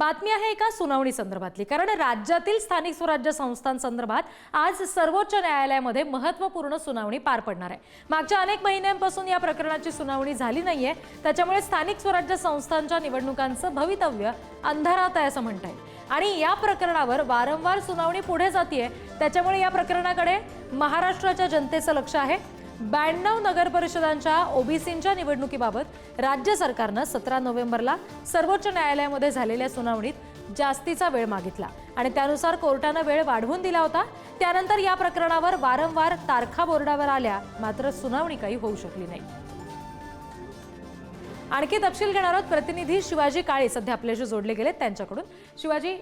बातमी आहे एका सुनावणी संदर्भातली। कारण राज्यातील स्थानिक स्वराज्य संस्थांसंदर्भात आज सर्वोच्च न्यायालयामध्ये महत्त्वपूर्ण सुनावणी पार पडणार आहे। मागच्या अनेक महिन्यांपासून या प्रकरणाची सुनावणी झाली नाहीये, त्याच्यामुळे स्थानिक स्वराज्य संस्थांच्या निवडणुकांचं भवितव्य अंधारात आहे असं म्हणता येईल। आणि या प्रकरणावर वारंवार सुनावणी पुढे जातीये, त्याच्यामुळे या प्रकरणाकडे महाराष्ट्राच्या जनतेचं लक्ष आहे। 92 नगर परिषदांच्या ओबीसींच्या निवडणुकीबाबत राज्य सरकारने 17 नोव्हेंबरला सर्वोच्च न्यायालयामध्ये झालेल्या सुनावणीत जास्तीचा वेळ मागितला आणि त्यानुसार कोर्टाने वेळ वाढवून दिला होता। त्यानंतर या प्रकरणावर वारंवार तारखा बोर्डावर आल्या, मात्र सुनावणी काही होऊ शकली नाही। आणखी तपशील घेणार आहोत प्रतिनिधी शिवाजी काळे सध्या आपल्याशी जोडले गेलेत त्यांच्याकडून। शिवाजी,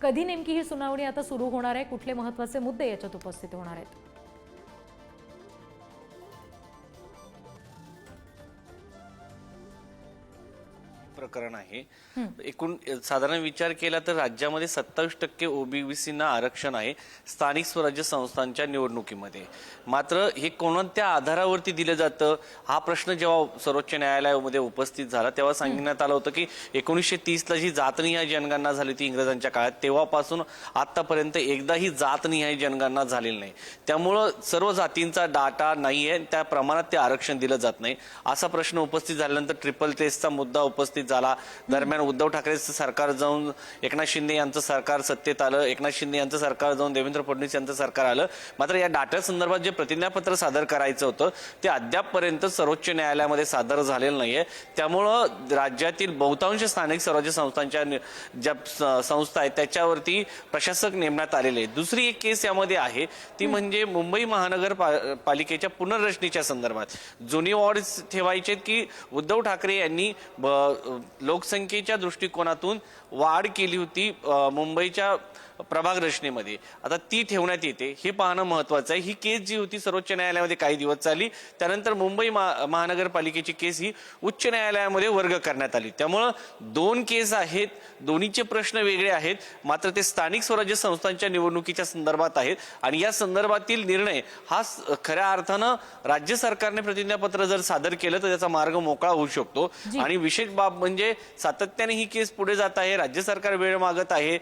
कधी नेमकी ही सुनावणी आता सुरू होणार आहे, कुठले महत्त्वाचे मुद्दे याच्यात उपस्थित होणार आहेत? प्रकरण आहे। एकूण साधारण विचार केला तर राज्यामध्ये 27% ओबीसींना आरक्षण आहे स्थानिक स्वराज्य संस्थांच्या निवडणुकीमध्ये। मात्र हे कोणत्या आधारावरती दिलं जातं हा प्रश्न जेव्हा सर्वोच्च न्यायालयामध्ये उपस्थित झाला तेव्हा सांगण्यात आलं होतं की 1930 ला जी जातनिहाय जनगणना झाली होती इंग्रजांच्या काळात, तेव्हापासून आतापर्यंत एकदाही जातनिहाय जनगणना झालेली नाही। त्यामुळं सर्व जातींचा डाटा नाहीये, त्या प्रमाणात ते आरक्षण दिलं जात नाही असा प्रश्न उपस्थित झाल्यानंतर ट्रिपल टेस्टचा मुद्दा उपस्थित झाला। दरम्यान उद्धव ठाकरेंचं सरकार जाऊन एकनाथ शिंदे यांचं सरकार सत्तेत आलं, एकनाथ शिंदे यांचं सरकार जाऊन देवेंद्र फडणवीस यांचं सरकार आलं। मात्र या डाटा संदर्भात जे प्रतिज्ञापत्र सादर करायचं होतं ते अद्यापपर्यंत सर्वोच्च न्यायालयामध्ये सादर झालेलं नाहीये। त्यामुळं राज्यातील बहुतांश स्थानिक स्वराज्य संस्थांच्या ज्या संस्था आहेत त्याच्यावरती प्रशासक नेमण्यात आलेले। दुसरी एक केस यामध्ये आहे ती म्हणजे मुंबई महानगरपालिकेच्या पुनर्रचनेच्या संदर्भात जुनी वॉर्ड्स ठेवायचे की उद्धव ठाकरे यांनी लोकसंख्येच्या दृष्टिकोनातून वाढ केली होती मुंबईच्या प्रभाग रचनेमध्ये, आता ती ठेवण्यात येते हे पाहणं महत्त्वाचं आहे। ही केस जी होती सर्वोच्च न्यायालयामध्ये काही दिवस चालली, त्यानंतर मुंबई महानगरपालिकेची केस ही उच्च न्यायालयामध्ये वर्ग करण्यात आली। त्यामुळं दोन केस आहेत, दोन्हीचे प्रश्न वेगळे आहेत, मात्र ते स्थानिक स्वराज्य संस्थांच्या निवडणुकीच्या संदर्भात आहेत आणि या संदर्भातील निर्णय हा खऱ्या अर्थानं राज्य सरकारने प्रतिज्ञापत्र जर सादर केलं तर त्याचा मार्ग मोकळा होऊ शकतो। आणि विशेष बाब म्हणजे सातत्याने ही केस पुढे जात आहे, राज्य सरकार वेळ मागत आहे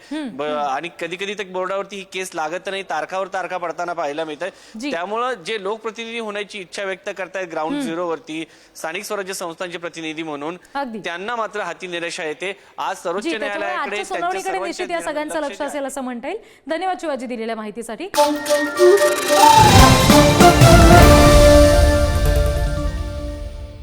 आणि कधी कधी तर बोर्डावरती ही केस लागत नाही, तारखावर तारखा पडताना पाहायला मिळतं। त्यामुळे जे लोकप्रतिनिधी होण्याची इच्छा व्यक्त करतायत ग्राउंड झिरो वरती स्थानिक स्वराज्य संस्थांचे प्रतिनिधी म्हणून, त्यांना मात्र हाती निराशा येते। आज सर्वोच्च न्यायालयाकडे सुनावणीकडे निश्चित या सगळ्यांचं लक्ष असेल असं म्हणता येईल। धन्यवाद शिवाजी दिलेल्या माहितीसाठी।